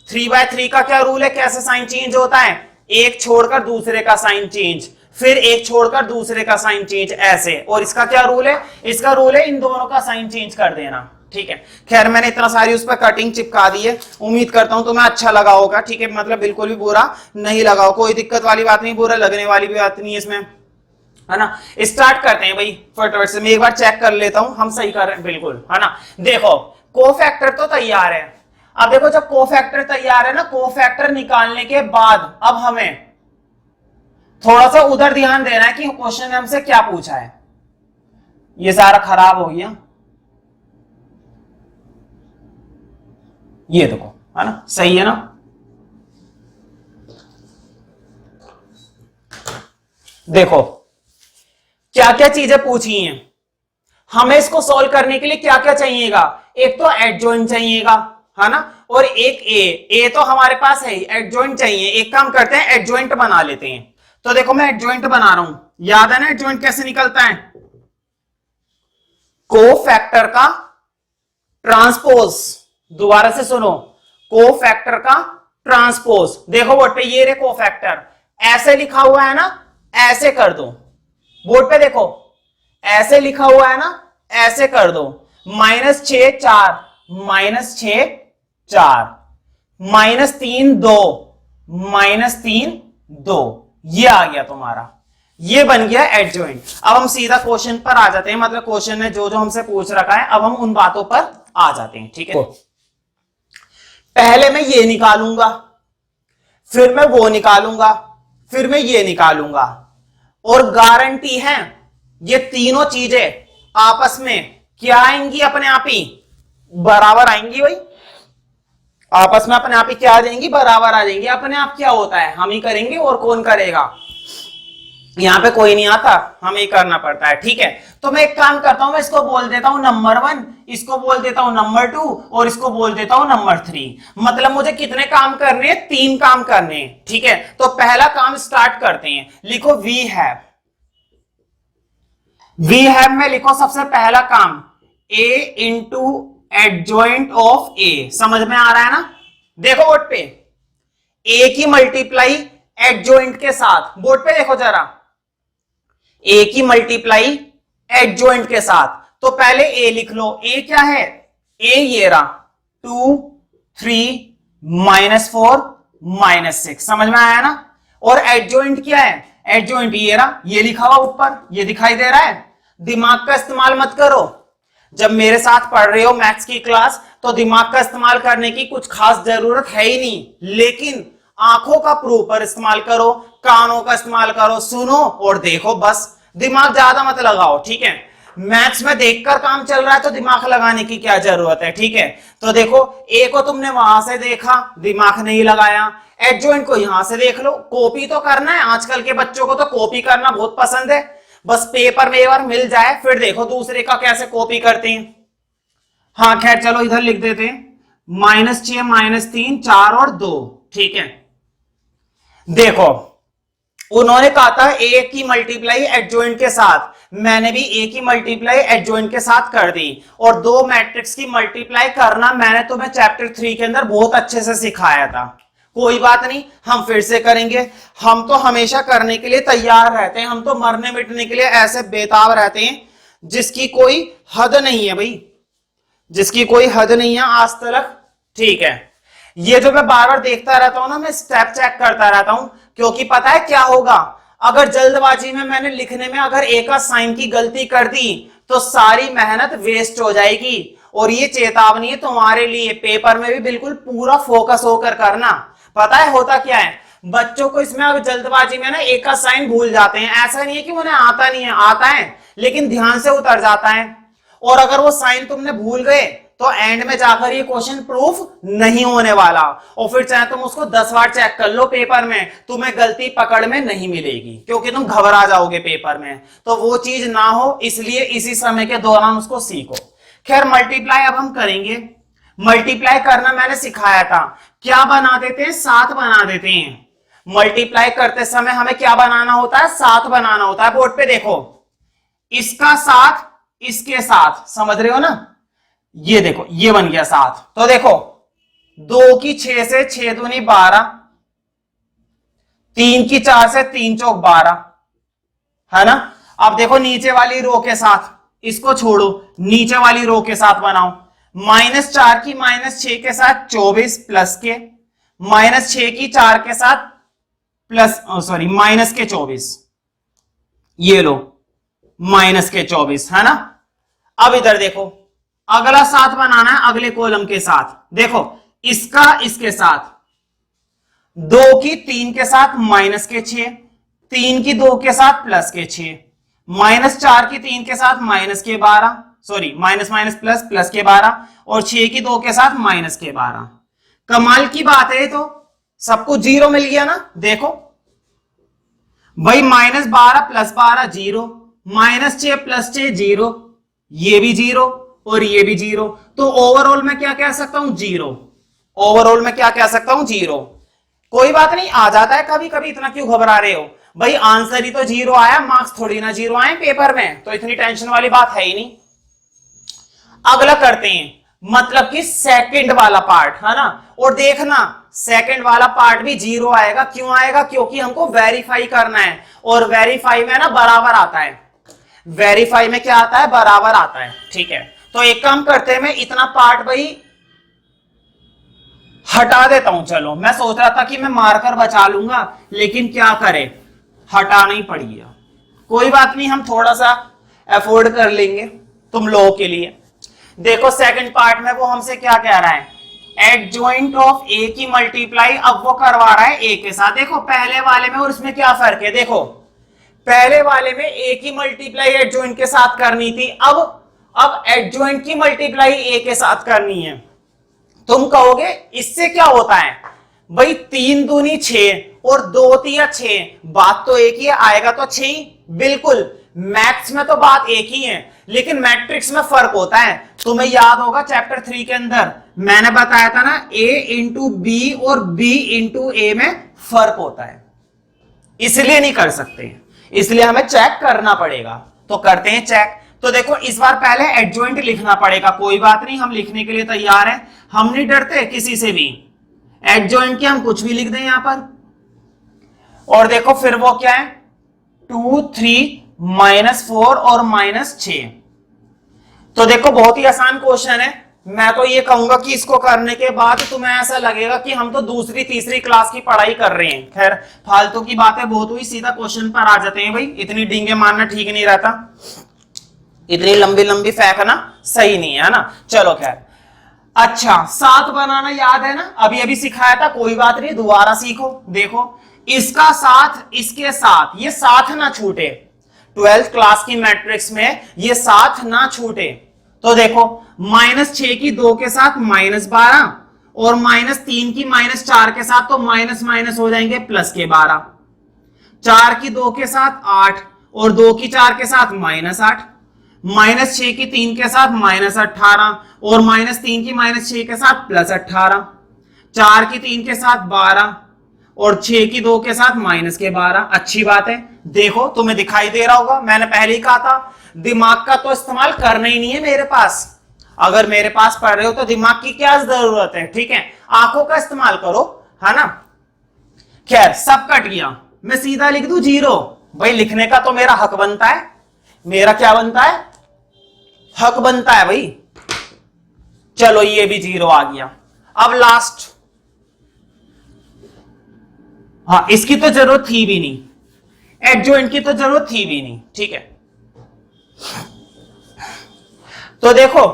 3/3 का क्या रूल है, कैसे साइन चेंज होता है, एक छोड़कर दूसरे का साइन चेंज, फिर एक छोड़कर दूसरे का साइन चेंज, ऐसे। और इसका क्या रूल है, इसका रूल है इन दोनों का साइन चेंज कर देना, ठीक है। खैर मैंने इतना सारी उस पर कटिंग चिपका दी है, उम्मीद करता हूं तुम्हें अच्छा लगा होगा, ठीक है। मतलब बिल्कुल भी बुरा नहीं लगा हो, कोई दिक्कत वाली बात नहीं, बुरा लगने वाली भी बात नहीं है इसमें, है ना। स्टार्ट करते हैं भाई फटाफट से, मैं एक बार चेक कर लेता हूं हम सही कर रहे हैं बिल्कुल, है ना। देखो कोफैक्टर तो तैयार है। अब देखो जब कोफैक्टर तैयार है ना, कोफैक्टर निकालने के बाद अब हमें थोड़ा सा उधर ध्यान देना है कि क्वेश्चन ने हमसे क्या पूछा है। ये सारा खराब हो गया, ये देखो, है ना, सही है ना। देखो क्या क्या चीजें पूछी हैं हमें, इसको सॉल्व करने के लिए क्या क्या चाहिएगा, एक तो एडजॉइंट चाहिएगा, है ना, और एक ए तो हमारे पास है, एडजॉइंट चाहिए। एक काम करते हैं एडजॉइंट बना लेते हैं। तो देखो मैं एडजॉइंट बना रहा हूं, याद है ना एडजॉइंट कैसे निकलता है, कोफैक्टर का ट्रांसपोज, दोबारा से सुनो, कोफैक्टर का ट्रांसपोज। देखो बोर्ड पे ये रे कोफैक्टर, ऐसे लिखा हुआ है ना, ऐसे कर दो, बोर्ड पे देखो ऐसे लिखा हुआ है ना, ऐसे कर दो, -6 4, -6 4, -3 2, -3 2, ये आ गया तुम्हारा, ये बन गया एडजॉइंट। अब हम सीधा क्वेश्चन पर आ जाते हैं, मतलब क्वेश्चन ने जो जो हमसे पूछ रखा है अब हम उन बातों पर आ जाते हैं, ठीक है। पहले मैं ये निकालूंगा, फिर मैं वो निकालूंगा, फिर मैं ये निकालूंगा, और गारंटी है ये तीनों चीजें आपस में क्या आएंगी, अपने आप ही बराबर आएंगी भाई, आपस में अपने आप ही क्या आ जाएंगी, बराबर आ जाएंगी। अपने आप क्या होता है, हम ही करेंगे, और कौन करेगा, यहां पे कोई नहीं आता, हमें ही करना पड़ता है, ठीक है। तो मैं एक काम करता हूं, मैं इसको बोल देता हूं नंबर 1, इसको बोल देता हूं नंबर 2, और इसको बोल देता हूं नंबर 3। मतलब मुझे कितने काम करने हैं, 3 काम करने हैं, ठीक है। तो पहला काम स्टार्ट करते हैं, लिखो वी हैव। वी हैव में लिखो सबसे पहला काम ए इंटू एडजॉइंट ऑफ ए, समझ में आ रहा है ना। देखो बोर्ड पे ए की मल्टीप्लाई एडजॉइंट के साथ, बोर्ड पे देखो जरा, ए की मल्टीप्लाई एडजॉइंट के साथ। तो पहले ए लिख लो, ए क्या है, ए ये रहा 2 3 -4 -6, समझ में आया ना। और एडजॉइंट क्या है, एडजॉइंट ये रहा, ये लिखा हुआ ऊपर, ये दिखाई दे रहा है। दिमाग का इस्तेमाल मत करो, जब मेरे साथ पढ़ रहे हो मैथ्स की क्लास तो दिमाग का इस्तेमाल करने की कुछ खास जरूरत है ही नहीं, लेकिन आंखों का प्रॉपर इस्तेमाल करो, कानों का इस्तेमाल करो, सुनो और देखो, बस दिमाग ज्यादा मत लगाओ, ठीक है। मैथ्स में देखकर काम चल रहा है तो दिमाग लगाने की क्या जरूरत है, ठीक है। तो देखो ए को तुमने वहां से देखा, दिमाग नहीं लगाया, एडजॉइंट को यहां से देख लो, कॉपी तो करना है, आजकल के बच्चों को तो कॉपी करना बहुत पसंद है, बस पेपर में एक बार मिल जाए फिर देखो दूसरे का कैसे कॉपी करते हैं। हाँ खैर चलो इधर लिख देते हैं, -6 -3 4 और 2, ठीक है। देखो उन्होंने कहा था ए की मल्टीप्लाई एडजॉइंट के साथ, मैंने भी ए की मल्टीप्लाई एडजॉइंट के साथ कर दी, और दो मैट्रिक्स की मल्टीप्लाई करना मैंने तुम्हें चैप्टर 3 के अंदर बहुत अच्छे से सिखाया था। कोई बात नहीं, हम फिर से करेंगे, हम तो हमेशा करने के लिए तैयार रहते हैं, हम तो मरने मिटने के लिए ऐसे बेताब रहते हैं जिसकी कोई हद नहीं है भाई, जिसकी कोई हद नहीं है आज तक, ठीक है। ये जो मैं बार बार देखता रहता हूं ना, मैं स्टेप चेक करता रहता हूं, क्योंकि पता है क्या होगा, अगर जल्दबाजी में मैंने लिखने में अगर एक का साइन की गलती कर दी तो सारी मेहनत वेस्ट हो जाएगी। और ये चेतावनी है तुम्हारे लिए, पेपर में भी बिल्कुल पूरा फोकस होकर करना। पता है होता क्या है, बच्चों को इसमें अगर जल्दबाजी में ना एक का साइन भूल जाते हैं, ऐसा नहीं है कि उन्हें आता नहीं है, आता है लेकिन ध्यान से उतर जाता है। और अगर वो साइन तुमने भूल गए तो एंड में जाकर ये क्वेश्चन प्रूफ नहीं होने वाला। और फिर चाहे तुम उसको 10 बार चेक कर लो पेपर में, तुम्हें गलती पकड़ में नहीं मिलेगी, क्योंकि तुम घबरा जाओगे पेपर में। तो वो चीज ना हो, इसलिए इसी समय के दौरान उसको सीखो। खैर मल्टीप्लाई अब हम करेंगे। मल्टीप्लाई करना मैंने सिखाया था। क्या बना देते हैं? 7 बना देते हैं। मल्टीप्लाई करते समय हमें क्या बनाना होता है? 7 बनाना होता है। बोर्ड पे देखो, इसका 7 इसके साथ, समझ रहे हो ना? ये देखो, ये बन गया 7। तो देखो 2 की 6 से 6 दूनी 12, 3 की 4 से 3 चौक 12, है ना? अब देखो नीचे वाली रो के साथ, इसको छोड़ो, नीचे वाली रो के साथ बनाओ। -4 की -6 के साथ 24 प्लस के, -6 की 4 के साथ प्लस सॉरी माइनस के 24, ये लो माइनस के 24, है ना? अब इधर देखो, अगला 7 बनाना है अगले कॉलम के साथ। देखो इसका इसके साथ, 2 की 3 के साथ माइनस के 6, 3 की 2 के साथ प्लस के 6, -4 की 3 के साथ माइनस के 12, sorry minus minus plus plus के 12, और 6 की 2 के साथ माइनस के 12। कमाल की बात है, तो सबको 0 मिल गया ना? देखो भाई, -12 प्लस 12 0, -6 प्लस 6 0, ये भी 0 और ये भी 0। तो ओवरऑल में क्या कह सकता हूं? 0। ओवरऑल में क्या कह सकता हूं? 0। कोई बात नहीं, आ जाता है कभी कभी, इतना क्यों घबरा रहे हो भाई? आंसर ही तो 0 आया, मार्क्स थोड़ी ना 0 आए पेपर में, तो इतनी टेंशन वाली बात है ही नहीं। अगला करते हैं, मतलब कि सेकंड वाला पार्ट, है ना? और देखना सेकंड वाला पार्ट भी 0 आएगा। क्यों आएगा? क्योंकि हमको वेरीफाई करना है, और वेरीफाई में ना बराबर आता है। वेरीफाई में क्या आता है? बराबर आता है। ठीक है, तो एक काम करते हैं, मैं इतना पार्ट भाई हटा देता हूं। चलो, मैं सोच रहा था कि मैं मार्कर बचा लूंगा, लेकिन क्या करें, हटाना ही पड़ गया। कोई बात नहीं, हम थोड़ा सा अफोर्ड कर लेंगे तुम लोगों के लिए। देखो सेकंड पार्ट में वो हमसे क्या कह रहा है? एडजॉइंट ऑफ ए की मल्टीप्लाई, अब वो करवा रहा है ए के साथ। देखो पहले वाले में और इसमें क्या फर्क है? देखो पहले वाले में ए की मल्टीप्लाई एडजॉइंट के साथ करनी थी, अब एडजॉइंट की मल्टीप्लाई ए के साथ करनी है। तुम कहोगे इससे क्या होता है भाई? 3 दूनी 6 और 2 तिया 6, बात तो एक ही है, आएगा तो 6 ही। बिल्कुल, मैथ्स में तो बात एक ही है, लेकिन मैट्रिक्स में फर्क होता है। तुम्हें याद होगा चैप्टर 3 के अंदर मैंने बताया था ना, a इंटू बी और b इंटू ए में फर्क होता है, इसलिए नहीं कर सकते, इसलिए हमें चेक करना पड़ेगा। तो करते हैं चेक। तो देखो इस बार पहले एडजॉइंट लिखना पड़ेगा। कोई बात नहीं, हम लिखने के लिए तैयार हैं, हम नहीं डरते किसी से भी। एडजॉइंट के हम कुछ भी लिख दें यहां पर। और देखो फिर वो क्या है? 2 3 -4 और -6। तो देखो बहुत ही आसान क्वेश्चन है। मैं तो ये कहूंगा कि इसको करने के बाद तुम्हें ऐसा लगेगा कि हम तो दूसरी तीसरी क्लास की पढ़ाई कर रहे हैं। खैर फालतू की बातें बहुत हुई, सीधा क्वेश्चन पर आ जाते हैं भाई। इतनी डींगे मारना ठीक नहीं रहता, इतनी लंबी लंबी फेंकना सही नहीं है ना। चलो खैर, अच्छा 7 बनाना याद है ना? अभी अभी सिखाया था, कोई बात नहीं दोबारा सीखो। देखो इसका साथ इसके साथ, ये साथ ना छूटे। 12th क्लास की मैट्रिक्स में ये साथ ना छूटे। तो देखो -6 की 2 के साथ -12 और -3 की -4 के साथ, तो माइनस माइनस हो जाएंगे प्लस के 12। 4 की 2 के साथ 8 और 2 की 4 के साथ -8, -6 की 3 के साथ -18 और -3 की -6 के साथ +18, 4 की 3 के साथ 12 और 6 की 2 के साथ -12। अच्छी बात है। देखो तुम्हें दिखाई दे रहा होगा, मैंने पहले ही कहा था दिमाग का तो इस्तेमाल करना ही नहीं है मेरे पास। अगर मेरे पास पढ़ रहे हो तो दिमाग की क्या जरूरत है? ठीक है, आंखों का इस्तेमाल करो, है ना? खैर सब कट गया, मैं सीधा लिख दूं 0। भाई लिखने का तो मेरा हक बनता है। मेरा क्या बनता है? हक बनता है भाई। चलो ये भी 0 आ गया। अब लास्ट, हाँ इसकी तो जरूरत थी भी नहीं, एडजॉइंट की तो जरूरत थी भी नहीं। ठीक है, तो देखो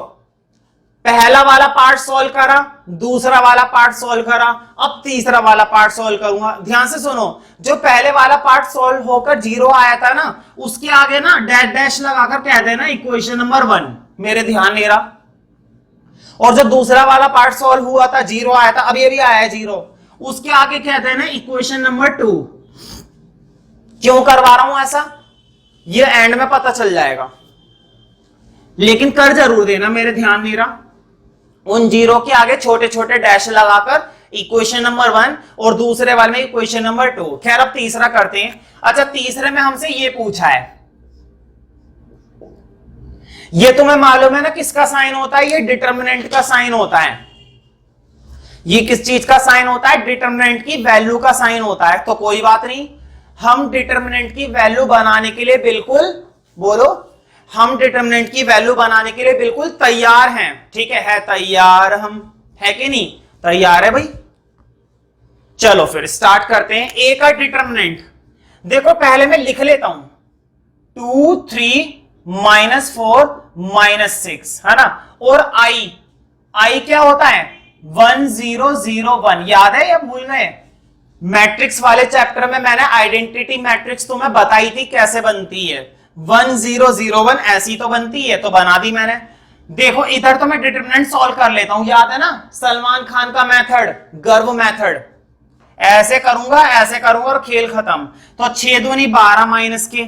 पहला वाला पार्ट सॉल्व करा, दूसरा वाला पार्ट सॉल्व करा, अब तीसरा वाला पार्ट सॉल्व करूंगा। ध्यान से सुनो, जो पहले वाला पार्ट सॉल्व होकर 0 आया था ना, उसके आगे ना डैश डैश लगाकर कह देना इक्वेशन नंबर 1। मेरे ध्यान नहीं रहा। और जो दूसरा वाला पार्ट सॉल्व हुआ था 0 आया था, अब ये भी आया है 0, उसके आगे कहते हैं ना इक्वेशन नंबर 2। क्यों करवा रहा हूं ऐसा, ये एंड में पता चल जाएगा, लेकिन कर जरूर देना, मेरे ध्यान नहीं रहा। उन 0 के आगे छोटे छोटे डैश लगाकर इक्वेशन नंबर 1 और दूसरे वाले में इक्वेशन नंबर 2। खैर अब तीसरा करते हैं। अच्छा, तीसरे में हमसे ये पूछा है, ये तुम्हें मालूम है ना किसका साइन होता है, ये डिटर्मिनेंट का साइन होता है। ये किस चीज का साइन होता है, डिटर्मिनेंट की वैल्यू का साइन होता है। तो कोई बात नहीं, हम डिटर्मिनेंट की वैल्यू बनाने के लिए बिल्कुल, बोलो, हम डिटर्मिनेंट की वैल्यू बनाने के लिए बिल्कुल तैयार हैं। ठीक है तैयार हम, है कि नहीं, तैयार है भाई। चलो फिर स्टार्ट करते हैं। ए का डिटर्मिनेंट देखो, पहले मैं लिख लेता हूं 2 3 -4 -6, है ना। और आई क्या होता है 1 0 0 1, याद है या भूल गए। मैट्रिक्स वाले चैप्टर में मैंने आइडेंटिटी मैट्रिक्स तुम्हें बताई थी कैसे बनती है, 1 0 0 1 ऐसी तो बनती है, तो बना दी मैंने। देखो इधर तो मैं डिटरमिनेंट सॉल्व कर लेता हूं, याद है ना सलमान खान का मेथड, गर्व मेथड। ऐसे करूंगा और खेल खत्म। तो 6 दूनी 12 माइनस के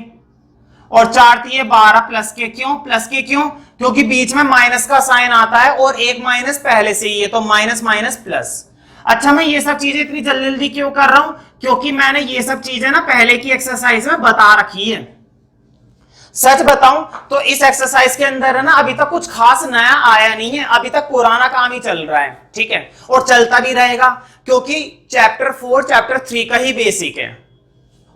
और 4 3 12 प्लस के। क्यों प्लस के, क्यों, क्योंकि बीच में माइनस का साइन आता है और एक माइनस पहले से ही है, तो माइनस माइनस प्लस। अच्छा, मैं ये सब चीजें इतनी जल्दी जल्दी क्यों कर रहा हूं, क्योंकि मैंने ये सब चीजें ना पहले की एक्सरसाइज में बता रखी है। सच बताऊं तो इस एक्सरसाइज के अंदर है ना अभी तक कुछ खास नया आया नहीं है, अभी तक पुराना काम ही चल रहा है। ठीक है, और चलता भी रहेगा, क्योंकि चैप्टर 4 चैप्टर 3 का ही बेसिक है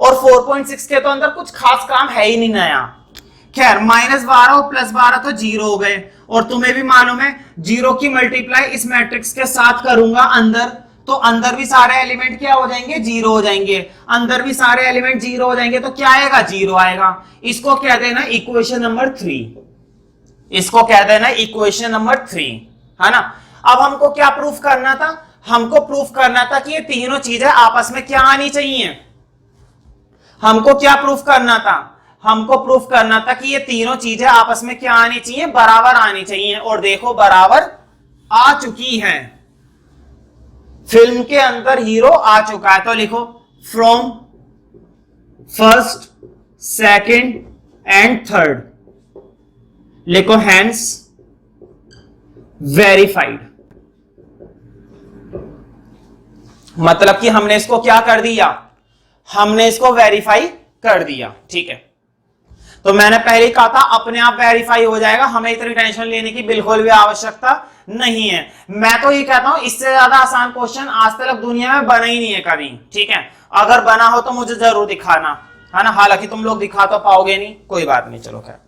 और 4.6 के तो अंदर कुछ खास काम है ही नहीं नया। खैर -12 और +12 तो 0 हो गए, और तुम्हें भी मालूम है 0 की मल्टीप्लाई इस मैट्रिक्स के साथ करूंगा अंदर, तो अंदर भी सारे एलिमेंट क्या हो जाएंगे 0 हो जाएंगे। अंदर भी सारे एलिमेंट 0 हो जाएंगे तो क्या आएगा 0 आएगा। इसको कह देना इक्वेशन नंबर 3, इसको कह देना इक्वेशन नंबर 3, है ना। अब हमको क्या प्रूफ करना था, हमको प्रूफ करना था कि ये तीनों चीजें आपस में क्या आनी चाहिए। हमको क्या प्रूफ करना था, हमको प्रूफ करना था कि ये तीनों चीजें आपस में क्या आनी चाहिए, बराबर आनी चाहिए। और देखो बराबर आ चुकी है, फिल्म के अंदर हीरो आ चुका है। तो लिखो from first second and third, लिखो हैंस वेरीफाइड। मतलब कि हमने इसको क्या कर दिया, हमने इसको वेरीफाई कर दिया। ठीक है, तो मैंने पहले कहा था अपने आप वेरीफाई हो जाएगा, हमें इतनी टेंशन लेने की बिल्कुल भी आवश्यकता नहीं है। मैं तो ये कहता हूं इससे ज्यादा आसान क्वेश्चन आज तक दुनिया में बना ही नहीं है कभी। ठीक है, अगर बना हो तो मुझे जरूर दिखाना, है ना। हालांकि तुम लोग दिखा तो पाओगे नहीं, कोई बात नहीं, चलो खैर।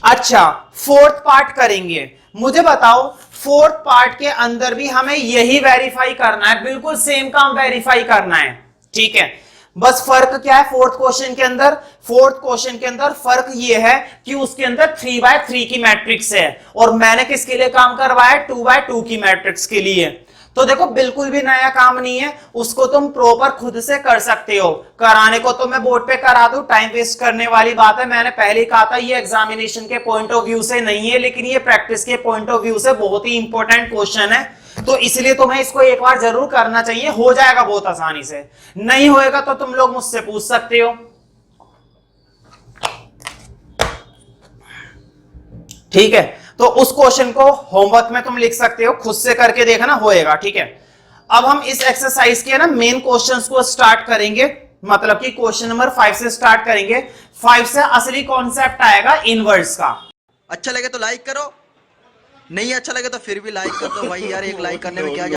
अच्छा, 4th पार्ट करेंगे। मुझे बताओ 4th पार्ट के अंदर भी हमें यही वेरीफाई करना है, बिल्कुल सेम काम वेरीफाई करना है। ठीक है, बस फर्क क्या है 4th क्वेश्चन के अंदर, 4th क्वेश्चन के अंदर फर्क ये है कि उसके अंदर 3x3 की मैट्रिक्स है और मैंने किसके लिए काम करवाया 2x2 की मैट्रिक्स के लिए। तो देखो बिल्कुल भी नया काम नहीं है, उसको तुम प्रॉपर खुद से कर सकते हो। कराने को तो मैं बोर्ड पे करा दूं, टाइम वेस्ट करने वाली बात है। मैंने पहले ही कहा था ये एग्जामिनेशन के पॉइंट ऑफ व्यू से नहीं है, लेकिन ये प्रैक्टिस के पॉइंट ऑफ व्यू से बहुत ही इंपॉर्टेंट क्वेश्चन है, तो इसलिए तुम्हें इसको एक बार जरूर करना चाहिए। हो जाएगा बहुत आसानी से, नहीं होएगा तो तुम लोग मुझसे पूछ सकते हो। ठीक है, तो उस क्वेश्चन को होमवर्क में तुम लिख सकते हो, खुद से करके देखना, होएगा। ठीक है, अब हम इस एक्सरसाइज के ना मेन क्वेश्चंस को स्टार्ट करेंगे, मतलब कि क्वेश्चन नंबर 5 से स्टार्ट करेंगे। 5 से असली कॉन्सेप्ट आएगा इनवर्स का। अच्छा लगे तो लाइक करो, नहीं अच्छा लगे तो फिर भी लाइक कर दो भाई यार, एक लाइक करने में क्या